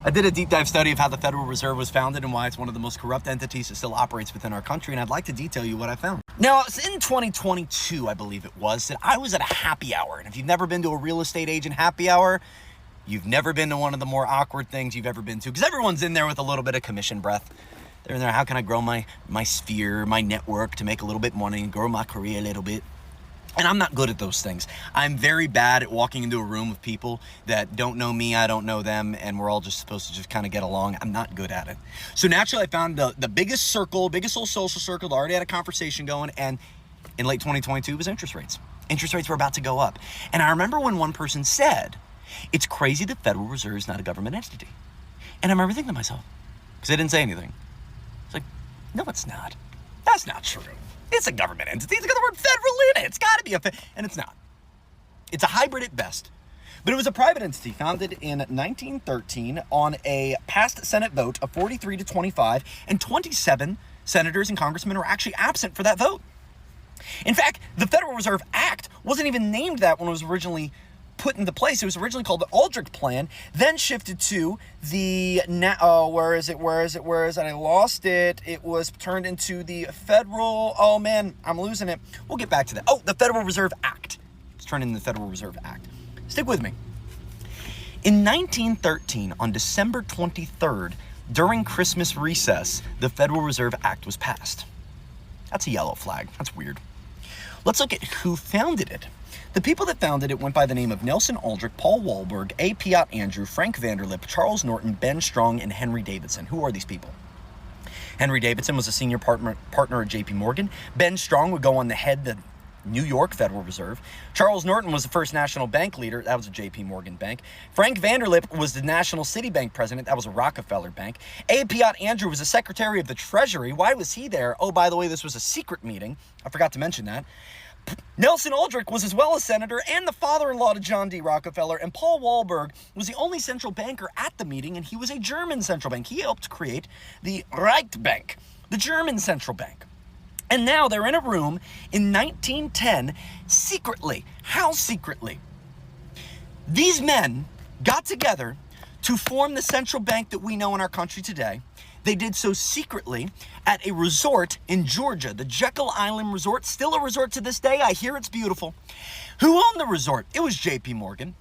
I did a deep dive study of how the Federal Reserve was founded and why it's one of the most corrupt entities that still operates within our country, and I'd like to detail you what I found. Now, in 2022, I believe it was, that I was at a happy hour, and if you've never been to a real estate agent happy hour, you've never been to one of the more awkward things you've ever been to, because everyone's in there with a little bit of commission breath. They're in there, how can I grow my sphere, my network to make a little bit money and grow my career a little bit? And I'm not good at those things. I'm very bad at walking into a room with people that don't know me, I don't know them, and we're all just supposed to just kind of get along. I'm not good at it. So naturally, I found the biggest circle, biggest little social circle that already had a conversation going, and in late 2022 was interest rates. Interest rates were about to go up. And I remember when one person said, it's crazy the Federal Reserve is not a government entity. And I remember thinking to myself, because I didn't say anything, it's like, no, it's not. That's not true. It's a government entity. It's got the word federal in it. It's got to be and it's not. It's a hybrid at best. But it was a private entity founded in 1913 on a past Senate vote of 43 to 25, and 27 senators and congressmen were actually absent for that vote. In fact, the Federal Reserve Act wasn't even named that when it was originally put into place. It was originally called the Aldrich Plan, then shifted to the, where is it? I lost it. It was turned into the Federal, oh man, I'm losing it. We'll get back to that. Oh, the Federal Reserve Act. It's turned into the Federal Reserve Act. Stick with me. In 1913, on December 23rd, during Christmas recess, the Federal Reserve Act was passed. That's a yellow flag. That's weird. Let's look at who founded it. The people that founded it went by the name of Nelson Aldrich, Paul Warburg, A. Piatt Andrew, Frank Vanderlip, Charles Norton, Ben Strong, and Henry Davidson. Who are these people? Henry Davidson was a senior partner at J.P. Morgan. Ben Strong would go on to head the New York Federal Reserve. Charles Norton was the first national bank leader. That was a J.P. Morgan bank. Frank Vanderlip was the National City Bank president. That was a Rockefeller bank. A. Piatt Andrew was the Secretary of the Treasury. Why was he there? Oh, by the way, this was a secret meeting. I forgot to mention that. Nelson Aldrich was as well a senator and the father-in-law to John D. Rockefeller, and Paul Warburg was the only central banker at the meeting, and he was a German central bank. He helped create the Reichsbank, the German central bank. And now they're in a room in 1910, secretly. How secretly? These men got together to form the central bank that we know in our country today. They did so secretly at a resort in Georgia, the Jekyll Island Resort, still a resort to this day. I hear it's beautiful. Who owned the resort? It was J.P. Morgan.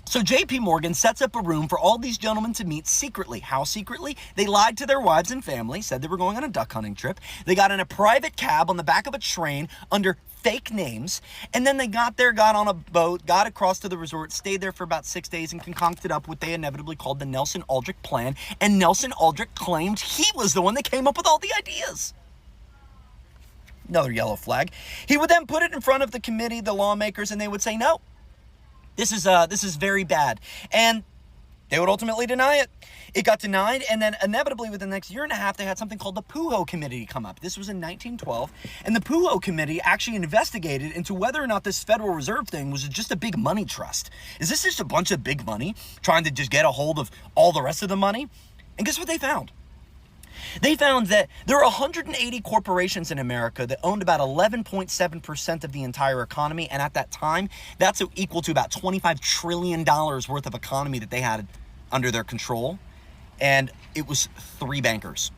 So J.P. Morgan sets up a room for all these gentlemen to meet secretly. How secretly? They lied to their wives and family, said they were going on a duck hunting trip. They got in a private cab on the back of a train under fake names, and then they got there, got on a boat, got across to the resort, stayed there for about 6 days, and concocted up what they inevitably called the Nelson Aldrich Plan, and Nelson Aldrich claimed he was the one that came up with all the ideas. Another yellow flag. He would then put it in front of the committee, the lawmakers, and they would say, no, this is very bad. And they would ultimately deny it. It got denied, and then inevitably within the next year and a half, they had something called the Pujo Committee come up. This was in 1912, and the Pujo Committee actually investigated into whether or not this Federal Reserve thing was just a big money trust. Is this just a bunch of big money trying to just get a hold of all the rest of the money? And guess what they found? They found that there are 180 corporations in America that owned about 11.7% of the entire economy. And at that time, that's equal to about $25 trillion worth of economy that they had under their control. And it was 3 bankers: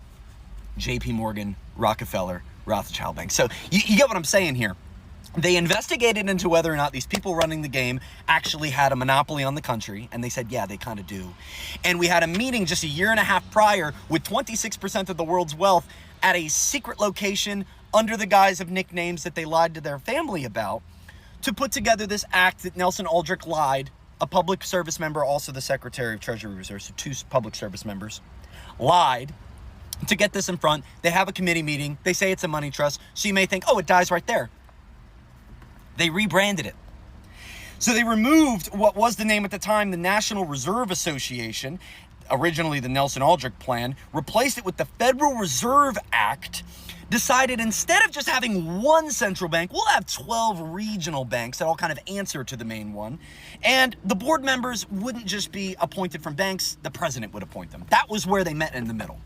J.P. Morgan, Rockefeller, Rothschild Bank. So you get what I'm saying here. They investigated into whether or not these people running the game actually had a monopoly on the country, and they said, yeah, they kind of do. And we had a meeting just a year and a half prior with 26% of the world's wealth at a secret location under the guise of nicknames that they lied to their family about to put together this act that Nelson Aldrich lied, a public service member, also the Secretary of Treasury Reserve, so 2 public service members, lied to get this in front. They have a committee meeting. They say it's a money trust. So you may think, oh, it dies right there. They rebranded it. So they removed what was the name at the time, the National Reserve Association, originally the Nelson Aldrich Plan, replaced it with the Federal Reserve Act, decided instead of just having one central bank, we'll have 12 regional banks that all kind of answer to the main one. And the board members wouldn't just be appointed from banks, the president would appoint them. That was where they met in the middle.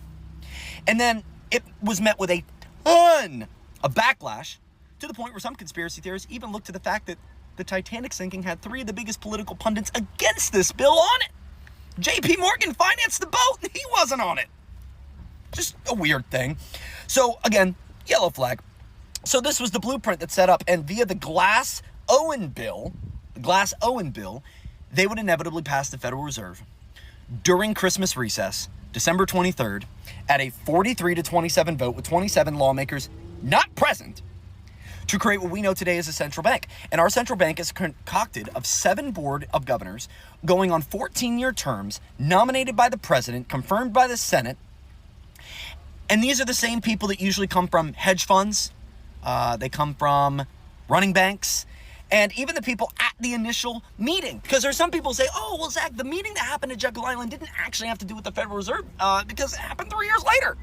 And then it was met with a ton of backlash, to the point where some conspiracy theorists even looked to the fact that the Titanic sinking had 3 of the biggest political pundits against this bill on it. JP Morgan financed the boat and he wasn't on it. Just a weird thing. So again, yellow flag. So this was the blueprint that set up, and via the Glass-Owen bill, they would inevitably pass the Federal Reserve during Christmas recess, December 23rd, at a 43-27 vote with 27 lawmakers not present, to create what we know today as a central bank. And our central bank is concocted of 7 board of governors going on 14-year terms, nominated by the president, confirmed by the Senate. And these are the same people that usually come from hedge funds. They come from running banks, and even the people at the initial meeting. Because there's some people say, oh, well, Zach, the meeting that happened at Jekyll Island didn't actually have to do with the Federal Reserve because it happened 3 years later.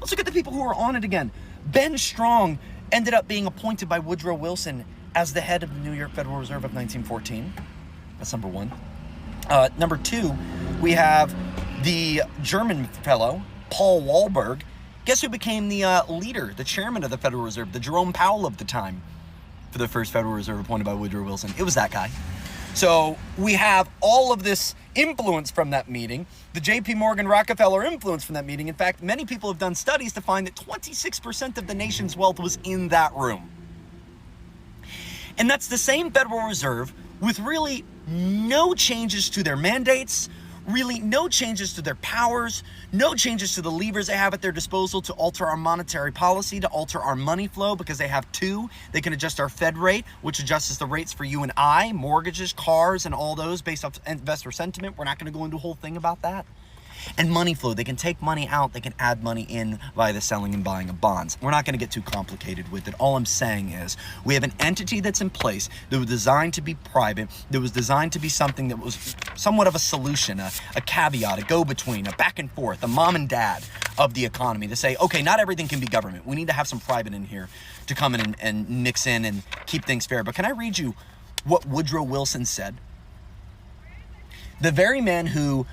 Let's look at the people who are on it again. Ben Strong ended up being appointed by Woodrow Wilson as the head of the New York Federal Reserve of 1914. That's number one. Number two, we have the German fellow, Paul Walberg. Guess who became the leader, the chairman of the Federal Reserve, the Jerome Powell of the time, for the first Federal Reserve appointed by Woodrow Wilson? It was that guy. So we have all of this influence from that meeting, the JP Morgan Rockefeller influence from that meeting. In fact, many people have done studies to find that 26% of the nation's wealth was in that room. And that's the same Federal Reserve with really no changes to their mandates, really no changes to their powers, no changes to the levers they have at their disposal to alter our monetary policy, to alter our money flow, because they have two. They can adjust our Fed rate, which adjusts the rates for you and I, mortgages, cars, and all those based off investor sentiment. We're not going to go into a whole thing about that. And money flow, they can take money out, they can add money in via the selling and buying of bonds. We're not going to get too complicated with it. All I'm saying is we have an entity that's in place that was designed to be private, that was designed to be something that was somewhat of a solution, a caveat, a go-between, a back and forth, a mom and dad of the economy to say, okay, not everything can be government. We need to have some private in here to come in and mix in and keep things fair. But can I read you what Woodrow Wilson said? The very man who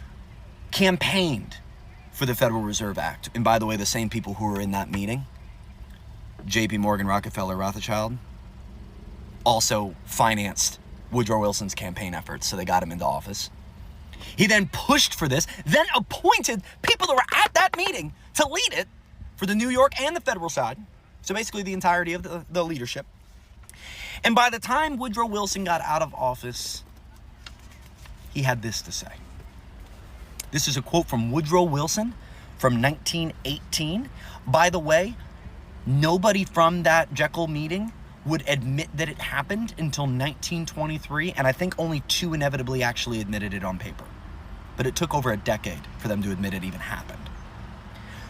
campaigned for the Federal Reserve Act, and by the way, the same people who were in that meeting, JP Morgan, Rockefeller, Rothschild, also financed Woodrow Wilson's campaign efforts, so they got him into office. He then pushed for this, then appointed people that were at that meeting to lead it for the New York and the federal side, so basically the entirety of the leadership. And by the time Woodrow Wilson got out of office, he had this to say. This is a quote from Woodrow Wilson from 1918. By the way, nobody from that Jekyll meeting would admit that it happened until 1923, and I think only 2 inevitably actually admitted it on paper. But it took over a decade for them to admit it even happened.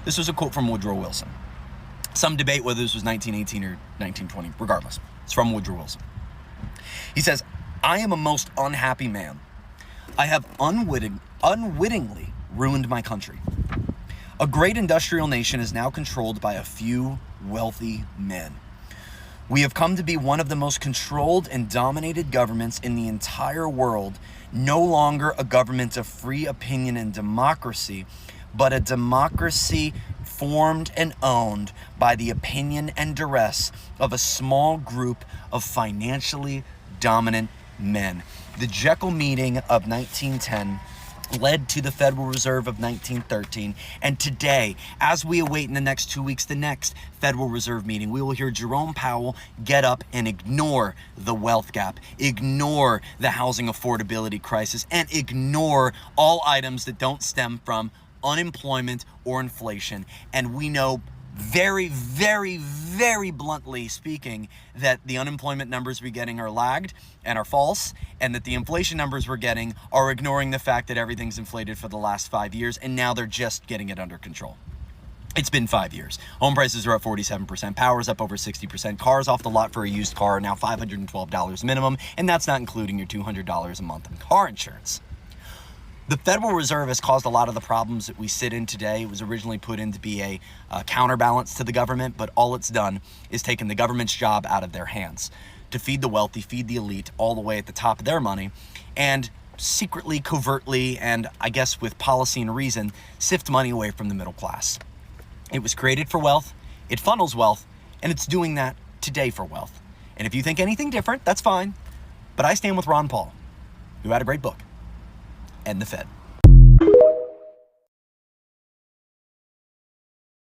This was a quote from Woodrow Wilson. Some debate whether this was 1918 or 1920. Regardless, it's from Woodrow Wilson. He says, "I am a most unhappy man. I have unwittingly ruined my country. A great industrial nation is now controlled by a few wealthy men. We have come to be one of the most controlled and dominated governments in the entire world, no longer a government of free opinion and democracy, but a democracy formed and owned by the opinion and duress of a small group of financially dominant men." The Jekyll meeting of 1910 led to the Federal Reserve of 1913. And today, as we await in the next 2 weeks, the next Federal Reserve meeting, we will hear Jerome Powell get up and ignore the wealth gap, ignore the housing affordability crisis, and ignore all items that don't stem from unemployment or inflation. And we know very, very, very bluntly speaking that the unemployment numbers we're getting are lagged and are false, and that the inflation numbers we're getting are ignoring the fact that everything's inflated for the last 5 years, and now they're just getting it under control. It's been 5 years. Home prices are up 47%, power's up over 60%, cars off the lot for a used car are now $512 minimum, and that's not including your $200 a month in car insurance. The Federal Reserve has caused a lot of the problems that we sit in today. It was originally put in to be a counterbalance to the government, but all it's done is taken the government's job out of their hands to feed the wealthy, feed the elite, all the way at the top of their money, and secretly, covertly, and I guess with policy and reason, sift money away from the middle class. It was created for wealth, it funnels wealth, and it's doing that today for wealth. And if you think anything different, that's fine, but I stand with Ron Paul, who had a great book, and the Fed.